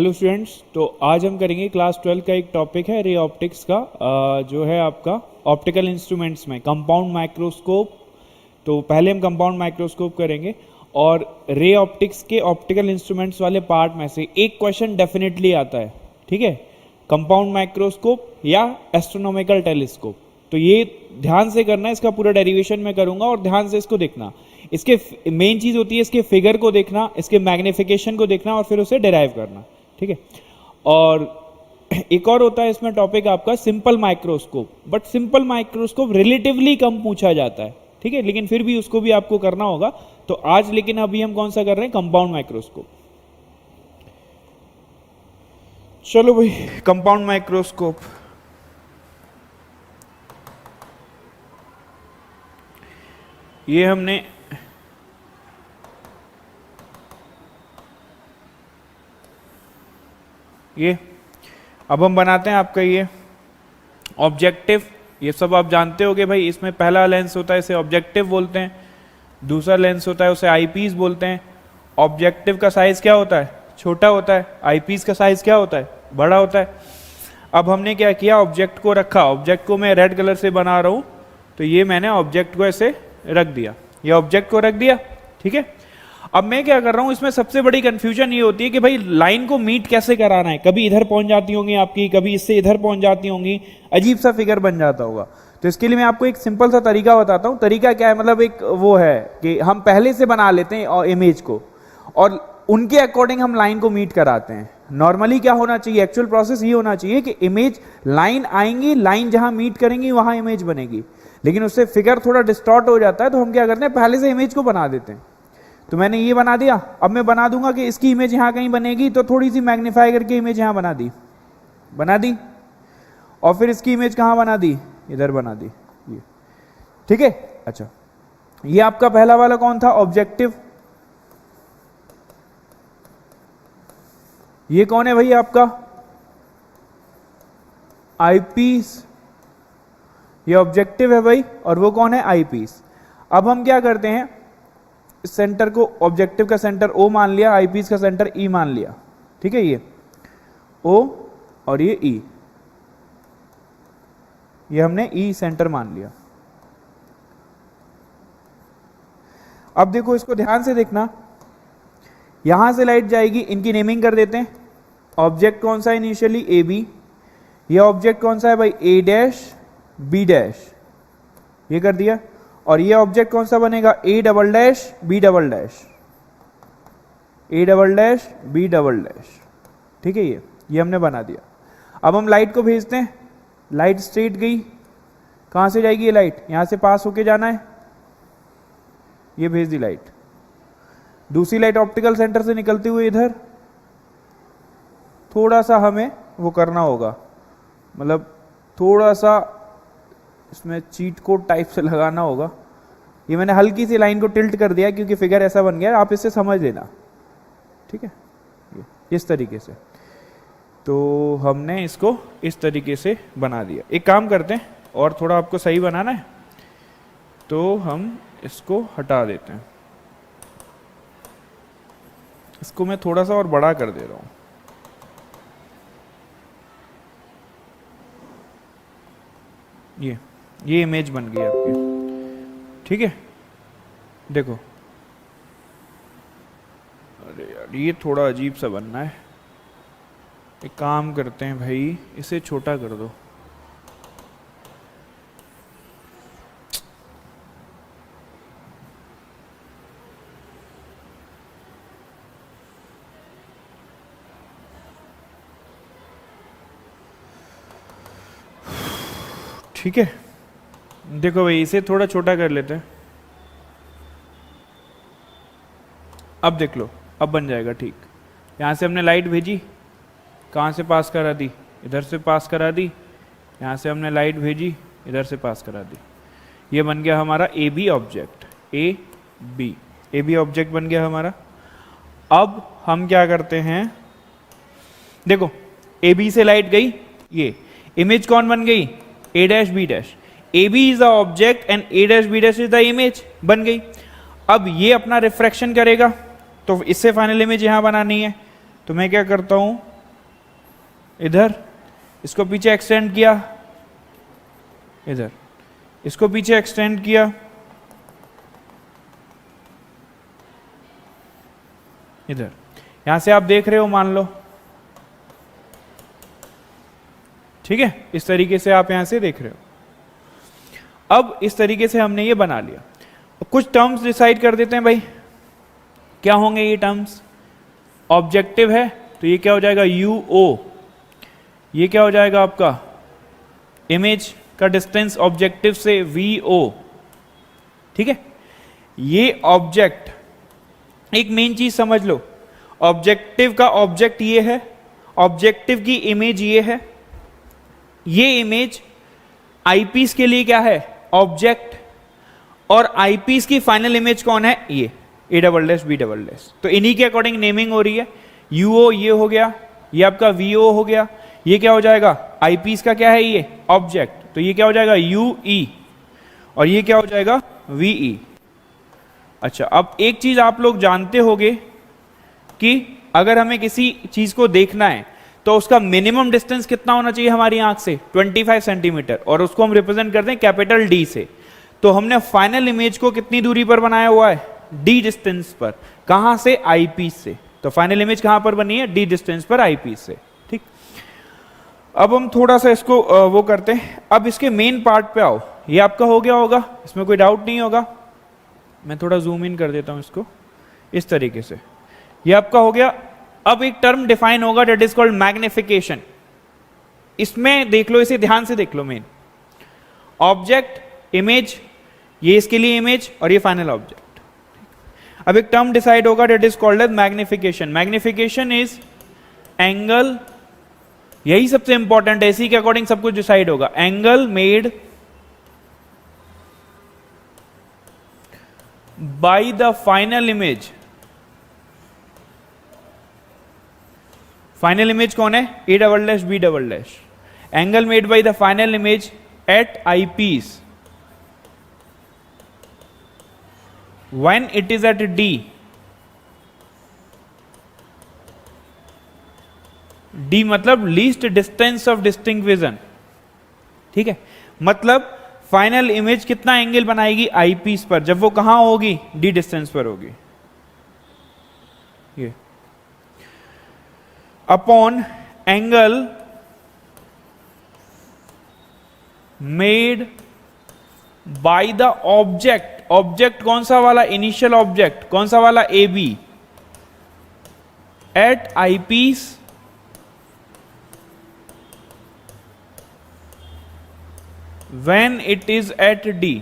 Hello students, तो आज हम करेंगे क्लास 12 का एक टॉपिक है रे ऑप्टिक्स का, जो है आपका ऑप्टिकल इंस्ट्रूमेंट्स में कंपाउंड माइक्रोस्कोप। तो पहले हम कंपाउंड माइक्रोस्कोप करेंगे और रे ऑप्टिक्स के ऑप्टिकल इंस्ट्रूमेंट्स वाले पार्ट में से एक क्वेश्चन डेफिनेटली आता है, ठीक है, कंपाउंड माइक्रोस्कोप या एस्ट्रोनॉमिकल टेलीस्कोप। तो ये ध्यान से करना है, इसका पूरा डेरिवेशन मैं करूंगा और ध्यान से इसको देखना। इसके मेन चीज होती है इसके फिगर को देखना, इसके मैग्निफिकेशन को देखना और फिर उसे डिराइव करना, ठीक है। और एक और होता है इसमें टॉपिक आपका simple microscope, but simple microscope relatively कम पूछा जाता है, ठीक है, लेकिन फिर भी उसको भी आपको करना होगा। तो आज लेकिन अभी हम कौन सा कर रहे हैं, कंपाउंड माइक्रोस्कोप। चलो भाई, कंपाउंड माइक्रोस्कोप। ये हमने अब हम बनाते हैं आपका ये ऑब्जेक्टिव। ये सब आप जानते होगे भाई। इसमें पहला लेंस होता है, इसे ऑब्जेक्टिव बोलते हैं। दूसरा लेंस होता है, उसे आईपीस बोलते हैं। ऑब्जेक्टिव का साइज क्या होता है, छोटा होता है। आईपीस का साइज क्या होता है, बड़ा होता है। अब हमने क्या किया, ऑब्जेक्ट को रखा। ऑब्जेक्ट को मैं रेड कलर से बना रहा हूं, तो ये मैंने ऑब्जेक्ट को ऐसे रख दिया, ये ऑब्जेक्ट को रख दिया, ठीक है। अब मैं क्या कर रहा हूं, इसमें सबसे बड़ी कंफ्यूजन ये होती है कि भाई लाइन को मीट कैसे कराना है। कभी इधर पहुंच जाती होंगी आपकी, कभी इससे इधर पहुंच जाती होंगी, अजीब सा फिगर बन जाता होगा। तो इसके लिए मैं आपको एक सिंपल सा तरीका बताता हूं। तरीका क्या है, मतलब एक वो है कि हम पहले से बना लेते हैं इमेज को और उनके अकॉर्डिंग हम लाइन को मीट कराते हैं। नॉर्मली क्या होना चाहिए, एक्चुअल प्रोसेस ये होना चाहिए कि इमेज लाइन आएंगी, लाइन जहां मीट करेंगी वहां इमेज बनेगी, लेकिन उससे फिगर थोड़ा डिस्टॉर्ट हो जाता है। तो हम क्या करते हैं, पहले से इमेज को बना देते हैं। तो मैंने ये बना दिया। अब मैं बना दूंगा कि इसकी इमेज यहां कहीं बनेगी, तो थोड़ी सी मैग्नीफाई करके इमेज यहां बना दी और फिर इसकी इमेज कहां बना दी, इधर बना दी, ये, ठीक है। अच्छा, ये आपका पहला वाला कौन था, ऑब्जेक्टिव। ये कौन है भाई आपका, आईपीस। ये ऑब्जेक्टिव है भाई, और वो कौन है, आईपीस। अब हम क्या करते हैं, सेंटर को, ऑब्जेक्टिव का सेंटर O मान लिया, आईपीस का सेंटर E मान लिया, ठीक है। ये O और ये E, ये हमने E सेंटर मान लिया। अब देखो, इसको ध्यान से देखना, यहां से लाइट जाएगी, इनकी नेमिंग कर देते हैं। ऑब्जेक्ट कौन सा है इनिशियली, AB। ये ऑब्जेक्ट कौन सा है भाई, A डैश B डैश, ये कर दिया। और ये ऑब्जेक्ट कौन सा बनेगा, A double dash B double dash, A double dash B double dash, ठीक है। ये हमने बना दिया। अब हम लाइट को भेजते हैं। लाइट स्ट्रेट गई, कहां से जाएगी ये लाइट, यहां से पास होके जाना है, ये भेज दी लाइट। दूसरी लाइट ऑप्टिकल सेंटर से निकलती हुई इधर, थोड़ा सा हमें वो करना होगा, मतलब थोड़ा सा इसमें चीट कोड टाइप से लगाना होगा। ये मैंने हल्की सी लाइन को टिल्ट कर दिया क्योंकि फिगर ऐसा बन गया, आप इससे समझ लेना, ठीक है, इस तरीके से। तो हमने इसको इस तरीके से बना दिया। एक काम करते हैं, और थोड़ा आपको सही बनाना है, तो हम इसको हटा देते हैं। इसको मैं थोड़ा सा और बड़ा कर दे रहा हूं। ये इमेज बन गई आपकी, ठीक है। देखो, अरे यार ये थोड़ा अजीब सा बनना है। एक काम करते हैं भाई, इसे छोटा कर दो। ठीक है, देखो भाई, इसे थोड़ा छोटा कर लेते हैं। अब देख लो, अब बन जाएगा, ठीक। यहाँ से हमने लाइट भेजी, कहाँ से पास करा दी, इधर से पास करा दी। यहाँ से हमने लाइट भेजी, इधर से पास करा दी। ये बन गया हमारा AB ऑब्जेक्ट, AB ऑब्जेक्ट बन गया हमारा। अब हम क्या करते हैं, देखो AB से लाइट गई, ये इमेज कौन बन गई, A dash B dash. AB is the object and A dash B dash is the image, बन गई। अब ये अपना रिफ्रैक्शन करेगा, तो इससे फाइनल इमेज यहां बनानी है। तो मैं क्या करता हूं, इधर, इसको पीछे एक्सटेंड किया, इधर इसको पीछे एक्सटेंड किया, इधर। यहां से आप देख रहे हो मान लो, ठीक है, इस तरीके से आप यहां से देख रहे हो। अब इस तरीके से हमने ये बना लिया। कुछ टर्म्स डिसाइड कर देते हैं भाई, क्या होंगे ये टर्म्स। ऑब्जेक्टिव है तो ये क्या हो जाएगा, यू ओ। ये क्या हो जाएगा आपका, इमेज का डिस्टेंस ऑब्जेक्टिव से वी ओ, ठीक है। ये ऑब्जेक्ट, एक मेन चीज समझ लो, ऑब्जेक्टिव का ऑब्जेक्ट ये है, ऑब्जेक्टिव की इमेज ये है, ये इमेज आईपीस के लिए क्या है, ऑब्जेक्ट, और आईपीस की फाइनल इमेज कौन है, ये A double dash B double dash. तो इन्हीं के अकॉर्डिंग नेमिंग हो रही है। यूओ ये हो गया, ये आपका वीओ हो गया, ये क्या हो जाएगा, आईपीस का क्या है ये ऑब्जेक्ट, तो ये क्या हो जाएगा यूई, और ये क्या हो जाएगा वीई। अच्छा, अब एक चीज आप लोग जानते होंगे कि अगर हमें किसी चीज को देखना है तो उसका मिनिमम डिस्टेंस कितना होना चाहिए हमारी आंख से, 25 सेंटीमीटर, और उसको हम रिप्रेजेंट करते हैं कैपिटल डी से। तो हमने फाइनल इमेज को कितनी दूरी पर बनाया हुआ है, डी डिस्टेंस पर। कहां से, आईपीस से। तो फाइनल इमेज कहां पर बनी है, डी डिस्टेंस पर आईपीस से, ठीक। अब हम थोड़ा सा इसको वो करते हैं। अब इसके मेन पार्ट पे आओ, ये आपका हो गया होगा, इसमें कोई डाउट नहीं होगा। मैं थोड़ा जूम इन कर देता हूं इसको इस तरीके से, ये आपका हो गया। अब एक टर्म डिफाइन होगा दैट इज कॉल्ड मैग्निफिकेशन। इसमें देख लो, इसे ध्यान से देख लो। मेन ऑब्जेक्ट, इमेज, ये इसके लिए इमेज और ये फाइनल ऑब्जेक्ट। अब एक टर्म डिसाइड होगा that is called as magnification. Magnification is angle, यही सबसे इंपॉर्टेंट है, इसी के अकॉर्डिंग सब कुछ डिसाइड होगा। Angle made by the final image. Final image कौन है, A double dash B double dash. Angle made by the final image at eyepiece when it is at D। D मतलब least distance of distinct vision, ठीक है। मतलब final image कितना angle बनाएगी आई piece पर, जब वो कहां होगी, डी डिस्टेंस पर होगी। ये upon angle made by the object. Object कौन सा वाला, इनिशियल ऑब्जेक्ट कौन सा वाला, A B, at eyepiece when it is at D.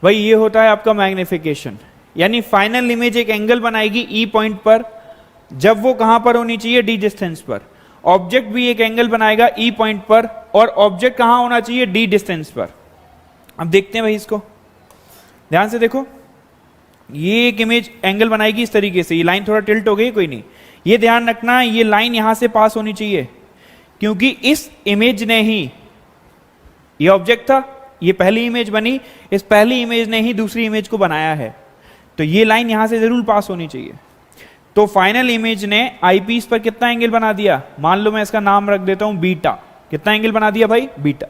भाई ये होता है आपका मैग्निफिकेशन। यानी फाइनल इमेज एक एंगल बनाएगी ई पॉइंट पर, जब वो कहां पर होनी चाहिए, डी डिस्टेंस पर। ऑब्जेक्ट भी एक एंगल बनाएगा ई पॉइंट पर, और ऑब्जेक्ट कहां होना चाहिए, डी डिस्टेंस पर। अब देखते हैं भाई इसको, ध्यान से देखो। ये एक इमेज एंगल बनाएगी इस तरीके से, ये लाइन थोड़ा टिल्ट हो गई, कोई नहीं, ये ध्यान रखना ये लाइन यहां से पास होनी चाहिए, क्योंकि इस इमेज ने ही, ये ऑब्जेक्ट था, ये पहली इमेज बनी, इस पहली इमेज ने ही दूसरी इमेज को बनाया है, तो ये लाइन यहां से जरूर पास होनी चाहिए। तो फाइनल इमेज ने आईपीस पर कितना एंगल बना दिया, मान लो मैं इसका नाम रख देता हूं बीटा। कितना एंगल बना दिया भाई, बीटा।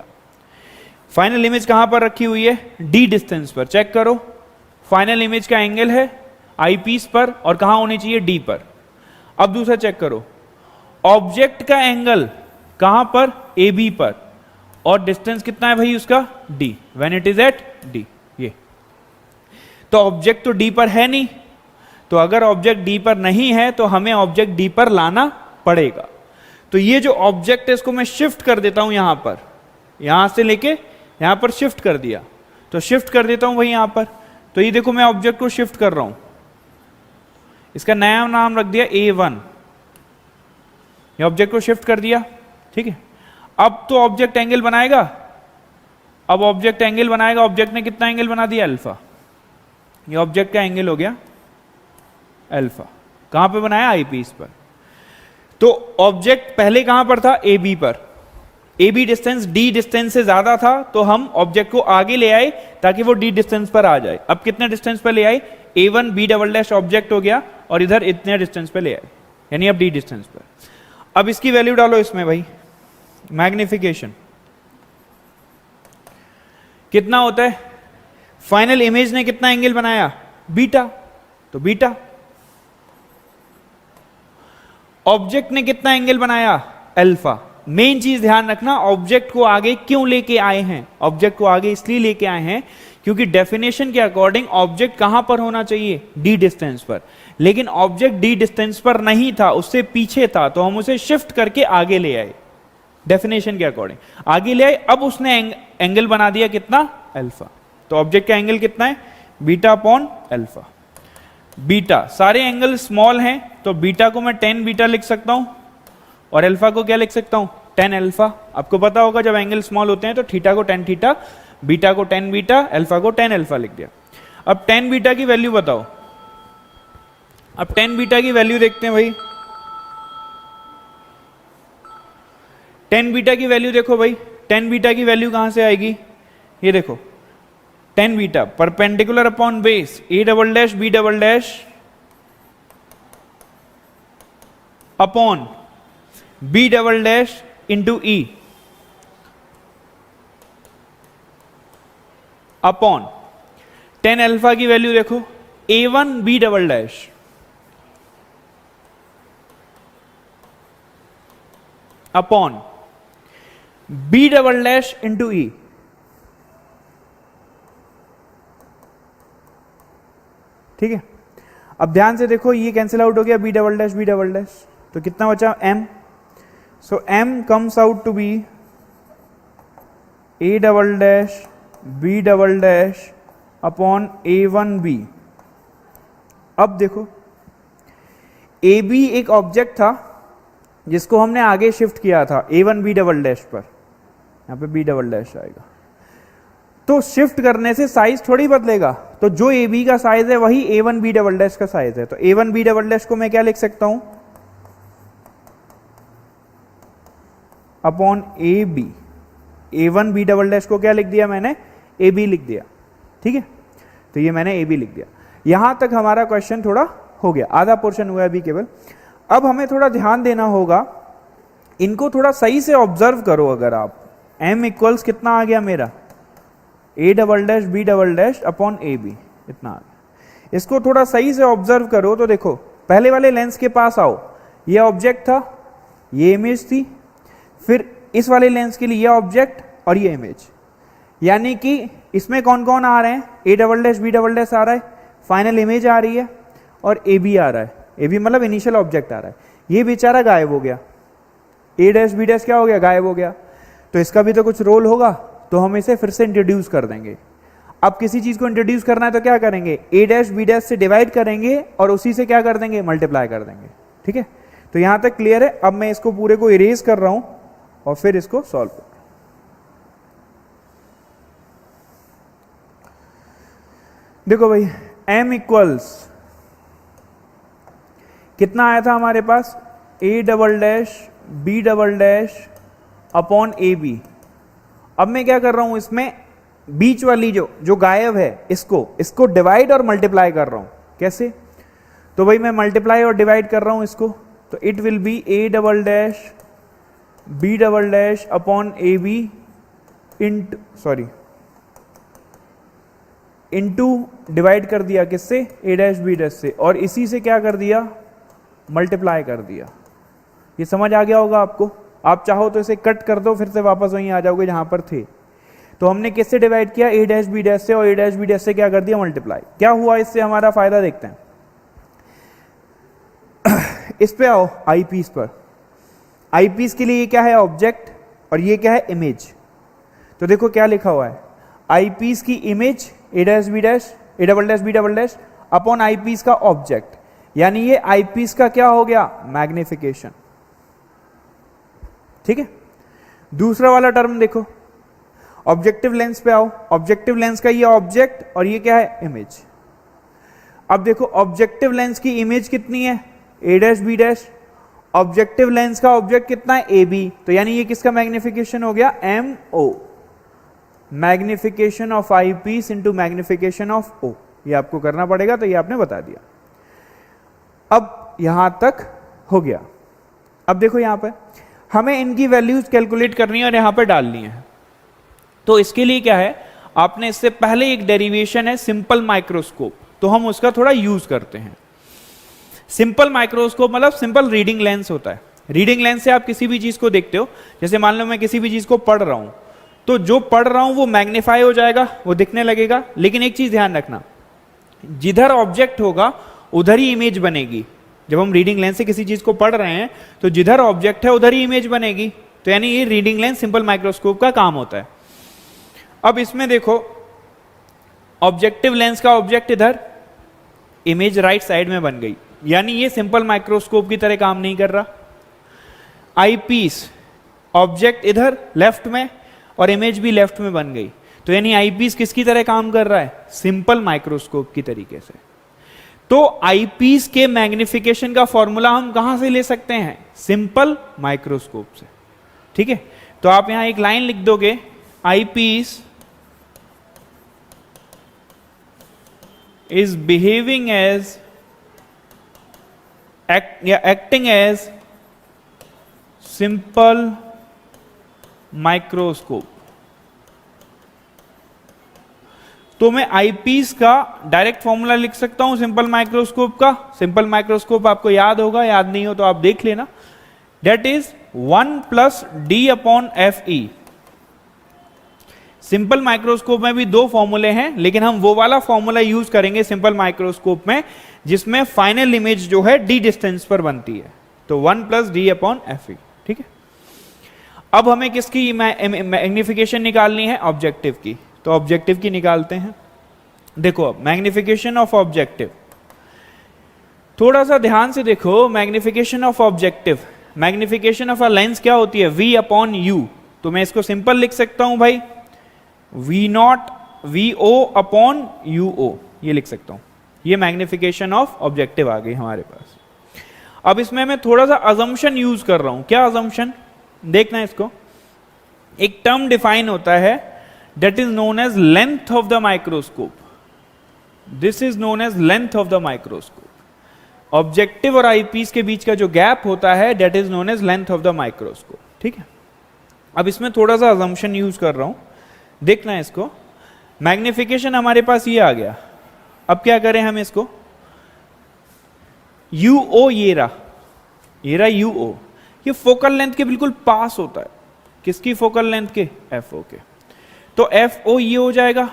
फाइनल इमेज कहां पर रखी हुई है, डी डिस्टेंस पर। चेक करो, फाइनल इमेज का एंगल है आईपीस पर, और कहां होनी चाहिए, डी पर। अब दूसरा चेक करो, ऑब्जेक्ट का एंगल कहां पर, ए बी पर, और डिस्टेंस कितना है भाई उसका, D, when it is at D. ये तो ऑब्जेक्ट तो डी पर है नहीं, तो अगर ऑब्जेक्ट डी पर नहीं है तो हमें ऑब्जेक्ट डी पर लाना पड़ेगा। तो ये जो ऑब्जेक्ट है इसको मैं शिफ्ट कर देता हूं यहां पर, यहां से लेके यहां पर शिफ्ट कर दिया, तो शिफ्ट कर देता हूं भाई यहां पर। तो ये देखो मैं ऑब्जेक्ट को शिफ्ट कर रहा हूं, इसका नया नाम रख दिया A1। ये ऑब्जेक्ट को शिफ्ट कर दिया, ठीक है। अब तो ऑब्जेक्ट एंगल बनाएगा, अब ऑब्जेक्ट एंगल बनाएगा। ऑब्जेक्ट ने कितना एंगल बना दिया, अल्फा। ये ऑब्जेक्ट का एंगल हो गया अल्फा। कहां पे बनाया, आई पीस पर। तो ऑब्जेक्ट पहले कहां पर था, ए बी पर। A B distance D distance से ज्यादा था, तो हम ऑब्जेक्ट को आगे ले आए ताकि वो डी डिस्टेंस पर आ जाए। अब कितने डिस्टेंस पर ले आए, A1 B double dash object हो गया, और इधर इतने डिस्टेंस पे ले आए। यानी अब डी डिस्टेंस पर। अब इसकी वैल्यू डालो इसमें भाई, मैग्निफिकेशन कितना होता है, फाइनल इमेज ने कितना एंगल बनाया, बीटा, तो बीटा। ऑब्जेक्ट ने कितना एंगल बनाया, अल्फा। मेन चीज ध्यान रखना, ऑब्जेक्ट को आगे क्यों लेके आए हैं, ऑब्जेक्ट को आगे इसलिए लेके आए हैं क्योंकि डेफिनेशन के अकॉर्डिंग ऑब्जेक्ट कहां पर होना चाहिए, डी डिस्टेंस पर। लेकिन ऑब्जेक्ट डी डिस्टेंस पर नहीं था, उससे पीछे था, तो हम उसे शिफ्ट करके आगे ले आए, डेफिनेशन के अकॉर्डिंग आगे ले आए। अब उसने एंगल बना दिया कितना, अल्फा। तो ऑब्जेक्ट का एंगल कितना है, बीटा अपॉन अल्फा। बीटा, सारे एंगल स्मॉल हैं तो बीटा को मैं 10 बीटा लिख सकता हूं, और अल्फा को क्या लिख सकता हूं, 10 अल्फा। आपको पता होगा जब एंगल स्मॉल होते हैं तो थीटा को 10 थीटा, बीटा को 10 बीटा, अल्फा को 10 अल्फा लिख दिया। अब 10 बीटा की वैल्यू बताओ, अब 10 बीटा की वैल्यू देखते हैं भाई। 10 बीटा की वैल्यू देखो भाई, 10 बीटा की वैल्यू कहां से आएगी, ये देखो 10 beta perpendicular upon base, A double dash B double dash upon B double dash into E upon 10 alpha की वैल्यू देखो, A1 B double dash upon B double dash into E. ठीक है, अब ध्यान से देखो, ये कैंसिल आउट हो गया, B double dash B double dash, तो कितना बचा, m। So m comes out to be a double dash b double dash upon A1b। अब देखो AB एक ऑब्जेक्ट था जिसको हमने आगे शिफ्ट किया था A1 B डबल डैश पर, यहां पे B डबल डैश आएगा, तो शिफ्ट करने से साइज थोड़ी बदलेगा, तो जो AB का साइज है वही A1 B डबल डैश का साइज है। तो A1 B डबल डैश को मैं क्या लिख सकता हूं, upon AB। A1 B double dash को क्या लिख दिया मैंने, AB लिख दिया। ठीक है, तो ये मैंने AB लिख दिया। यहां तक हमारा क्वेश्चन थोड़ा हो गया, आधा पोर्शन हुआ अभी केवल। अब हमें थोड़ा ध्यान देना होगा, इनको थोड़ा सही से ऑब्जर्व करो। अगर आप m इक्वल्स कितना आ गया मेरा, a double dash b double dash upon AB, इतना आ गया। इसको थोड़ा सही से ऑब्जर्व करो तो देखो, पहले वाले लेंस के पास आओ, ये ऑब्जेक्ट था, ये इमेज थी, फिर इस वाले लेंस के लिए ये ऑब्जेक्ट और ये इमेज, यानी कि इसमें कौन कौन आ रहे हैं, a double dash b double dash आ रहा है, फाइनल इमेज आ रही है, और AB आ रहा है। AB मतलब इनिशियल ऑब्जेक्ट आ रहा है। ये बेचारा गायब हो गया, a डैश b डैश क्या हो गया, गायब हो गया। तो इसका भी तो कुछ रोल होगा, तो हम इसे फिर से इंट्रोड्यूस कर देंगे। अब किसी चीज को इंट्रोड्यूस करना है तो क्या करेंगे, a डैश b डैश से डिवाइड करेंगे और उसी से क्या कर देंगे, मल्टीप्लाई कर देंगे। ठीक है, तो यहां तक क्लियर है। अब मैं इसको पूरे को इरेज कर रहा हूं और फिर इसको सॉल्व कर। देखो भाई, m इक्वल्स कितना आया था हमारे पास, a double dash b double dash upon AB। अब मैं क्या कर रहा हूं, इसमें बीच वाली जो गायब है इसको डिवाइड और मल्टीप्लाई कर रहा हूं। कैसे, तो भाई मैं मल्टीप्लाई और डिवाइड कर रहा हूं इसको, तो it will be a double dash b double dash upon AB into divide कर दिया किससे, a डैश b डैश से, और इसी से क्या कर दिया, मल्टीप्लाई कर दिया। ये समझ आ गया होगा आपको। आप चाहो तो इसे कट कर दो, फिर से वापस वहीं आ जाओगे जहां पर थे। तो हमने किससे डिवाइड किया, a डैश b डैश से, और a डैश b डैश से क्या कर दिया, मल्टीप्लाई। क्या हुआ इससे हमारा फायदा, देखते हैं। इस पे आओ, आई पीस पर। आई पीस के लिए ये क्या है, ऑब्जेक्ट, और ये क्या है, इमेज। तो देखो क्या लिखा हुआ है, आई पीस की image a dash b dash, a double dash b double dash upon eyepiece का ऑब्जेक्ट, यानी ये आई पीस का क्या हो गया, मैग्निफिकेशन। ठीक है, दूसरा वाला टर्म देखो, ऑब्जेक्टिव लेंस पे आओ। ऑब्जेक्टिव लेंस का ये ऑब्जेक्ट और ये क्या है, इमेज। अब देखो ऑब्जेक्टिव लेंस की इमेज कितनी है, a dash b dash, objective lens का ऑब्जेक्ट कितना है, AB, तो यानी ये किसका मैग्निफिकेशन हो गया, MO, magnification of eyepiece into magnification of O। ये आपको करना पड़ेगा, तो ये आपने बता दिया। अब यहां तक हो गया। अब देखो यहाँ पे हमें इनकी वैल्यूज कैलकुलेट करनी है और यहाँ पे डालनी है। तो इसके लिए क्या है, आपने इससे पहले एक डेरिवेशन है सिंपल माइक्रोस्कोप, तो हम उसका थोड़ा यूज करते हैं। सिंपल माइक्रोस्कोप मतलब सिंपल रीडिंग लेंस होता है। रीडिंग लेंस से आप किसी भी चीज को देखते हो, जैसे मान लो मैं किसी भी चीज को पढ़ रहा हूं, तो जो पढ़ रहा हूं वो मैग्नीफाई हो जाएगा, वो दिखने लगेगा। लेकिन एक चीज ध्यान रखना, जिधर ऑब्जेक्ट होगा उधर ही इमेज बनेगी। जब हम रीडिंग लेंस से किसी चीज को पढ़ रहे हैं तो जिधर ऑब्जेक्ट है उधर ही इमेज बनेगी। तो यानी ये रीडिंग लेंस सिंपल माइक्रोस्कोप का काम होता है। अब इसमें देखो, ऑब्जेक्टिव लेंस का ऑब्जेक्ट इधर, इमेज राइट साइड में बन गई, यानी ये सिंपल माइक्रोस्कोप की तरह काम नहीं कर रहा। आईपीस, ऑब्जेक्ट इधर लेफ्ट में और इमेज भी लेफ्ट में बन गई, तो यानी आईपीस किसकी तरह काम कर रहा है, सिंपल माइक्रोस्कोप की तरीके से। तो आईपीस के मैग्निफिकेशन का फॉर्मूला हम कहां से ले सकते हैं, सिंपल माइक्रोस्कोप से। ठीक है, तो आप यहां एक लाइन लिख दोगे, eyepiece is behaving as acting as simple microscope। तो मैं आईपीस का डायरेक्ट फॉर्मूला लिख सकता हूं सिंपल माइक्रोस्कोप का। सिंपल माइक्रोस्कोप आपको याद होगा, याद नहीं हो तो आप देख लेना। That is 1 + d/Fe। Simple microscope में भी दो फॉर्मूले हैं, लेकिन हम वो वाला फॉर्मूला यूज करेंगे सिंपल माइक्रोस्कोप में जिसमें फाइनल इमेज जो है d डिस्टेंस पर बनती है। तो 1 + d/Fe। ठीक है, अब हमें किसकी मैग्निफिकेशन निकालनी है, ऑब्जेक्टिव की। तो ऑब्जेक्टिव की निकालते हैं। देखो अब मैग्निफिकेशन ऑफ ऑब्जेक्टिव, थोड़ा सा ध्यान से देखो। Magnification of objective, magnification of a lens क्या होती है, V/U। तो मैं इसको सिंपल लिख सकता हूं भाई, VO/UO, ये लिख सकता हूं। ये मैग्निफिकेशन ऑफ ऑब्जेक्टिव आ गई हमारे पास। अब इसमें मैं थोड़ा सा अजम्पशन यूज कर रहा हूं। क्या अजम्पशन, देखना इसको। एक टर्म डिफाइन होता है, that is known as length of the microscope. This is known as length of the microscope. Objective और आईपीस के बीच का जो गैप होता है, that is known as length of the microscope. ठीक है, अब इसमें थोड़ा सा अजम्पशन यूज कर रहा हूं, देखना है इसको। मैग्निफिकेशन हमारे पास ये आ गया। अब क्या करें हम इसको, UO, ये रहा UO, ये फोकल लेंथ के बिल्कुल पास होता है। किसकी फोकल लेंथ के, FO के। तो FO ये हो जाएगा,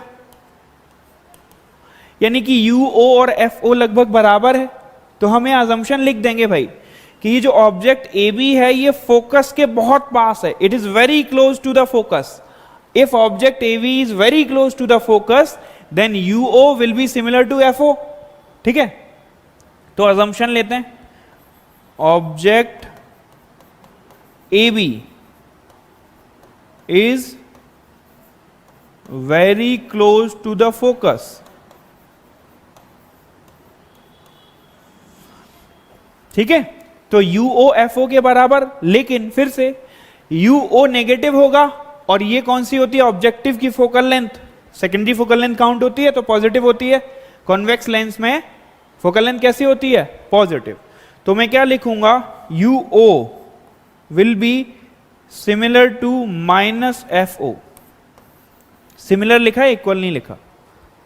यानी कि UO और FO लगभग बराबर है। तो हमें अजम्पशन लिख देंगे भाई कि ये जो ऑब्जेक्ट AB है ये फोकस के बहुत पास है, it is very close to the focus. If object AB is very close to the focus, then UO will be similar to FO। ठीक है, तो assumption लेते हैं, object AB is very close to the focus। ठीक है, तो UO FO के बराबर, लेकिन फिर से UO नेगेटिव होगा और ये कौन सी होती है, ऑब्जेक्टिव की focal length. Secondary focal length count होती है तो पॉजिटिव होती है। कॉन्वेक्स लेंस में फोकल लेंथ कैसी होती है, पॉजिटिव। तो मैं क्या लिखूंगा, UO will be similar to -FO। Similar लिखा है, इक्वल नहीं लिखा।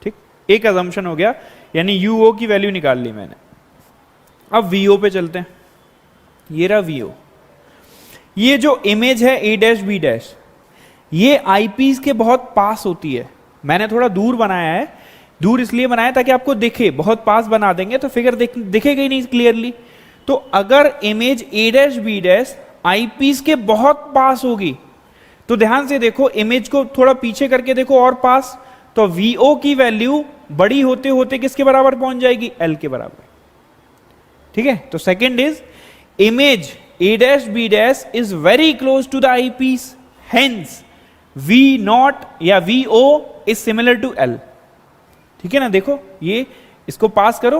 ठीक, एक अजम्पशन हो गया, यानी UO की वैल्यू निकाल ली मैंने। अब VO पे चलते हैं। ये रहा VO। ये जो इमेज है A', ये आईपीस के बहुत पास होती है। मैंने थोड़ा दूर बनाया है, दूर इसलिए बनाया ताकि आपको दिखे। बहुत पास बना देंगे तो फिगर दिखेगा ही नहीं क्लियरली। तो अगर इमेज A', आईपीस के बहुत पास होगी, तो ध्यान से देखो, इमेज को थोड़ा पीछे करके देखो और पास, तो VO की वैल्यू बड़ी होते होते किसके बराबर पहुंच जाएगी, L के बराबर। ठीक है, तो second is image A', is very close to the eyepiece, hence V0 या VO is similar to L। ठीक है ना, देखो ये, इसको पास करो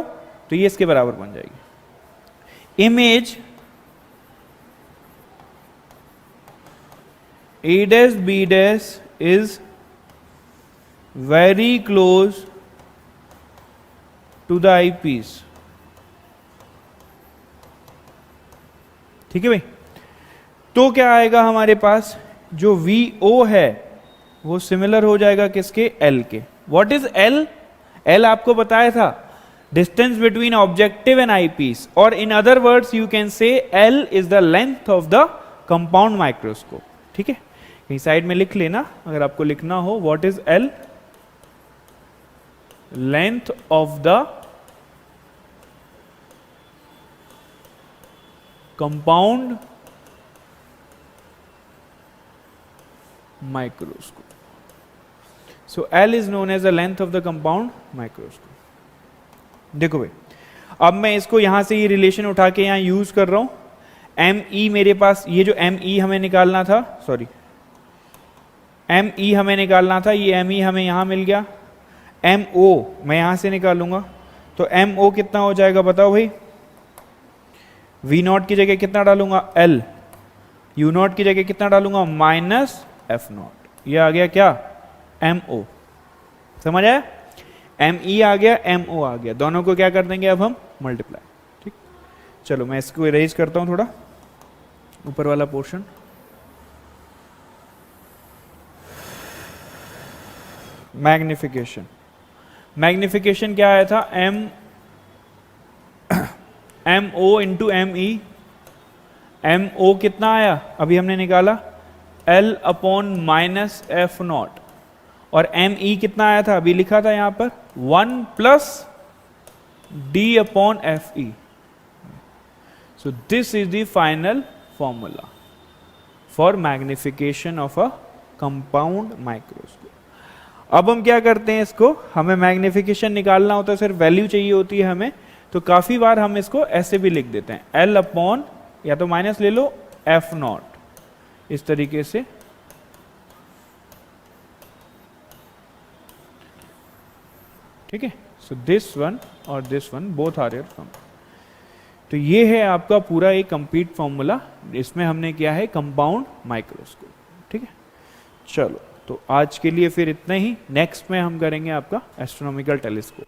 तो ये इसके बराबर बन जाएगी। Image A', is very close to the eyepiece, ठीक है भाई। तो क्या आएगा हमारे पास, जो VO है वो सिमिलर हो जाएगा किसके, L के। What is L? L आपको बताया था, distance between objective and eyepiece, और in other words you can say L is the length of the compound microscope. ठीक है, कहीं साइड में लिख लेना अगर आपको लिखना हो। What is L? Length of the compound microscope. So L is known as the length of the compound microscope. देखो भाई, अब मैं इसको यहां से ये रिलेशन उठा के यहां यूज कर रहा हूं। ME मेरे पास, ये जो ME हमें निकालना था, सॉरी ME हमें निकालना था, ये ME हमें यहां मिल गया। MO मैं यहां से निकालूंगा, तो MO कितना हो जाएगा बताओ भाई। V0 की जगह कितना डालूंगा, L। U0 की जगह कितना डालूंगा, माइनस F0। ये आ गया क्या, MO। समझ आया, ME आ गया, MO आ गया, दोनों को क्या कर देंगे अब हम, मल्टीप्लाई। ठीक, चलो मैं इसको इरेज करता हूं थोड़ा, ऊपर वाला पोर्शन। मैग्निफिकेशन, मैग्निफिकेशन क्या आया था, MO इंटू ME। MO कितना आया, अभी हमने निकाला, L अपॉन माइनस F0, और ME कितना आया था, अभी लिखा था यहां पर 1 plus D upon FE। So this is the final formula for magnification of a compound microscope. अब हम क्या करते हैं, इसको हमें मैग्निफिकेशन निकालना होता है, सिर्फ वैल्यू चाहिए होती है हमें, तो काफी बार हम इसको ऐसे भी लिख देते हैं, L अपॉन, या तो माइनस ले लो, F0, इस तरीके से। ठीक है, सो दिस वन और this one both are your from. तो ये है आपका पूरा एक कंप्लीट फॉर्मूला, इसमें हमने किया है कंपाउंड माइक्रोस्कोप। ठीक है, चलो तो आज के लिए फिर इतना ही। नेक्स्ट में हम करेंगे आपका एस्ट्रोनॉमिकल टेलीस्कोप।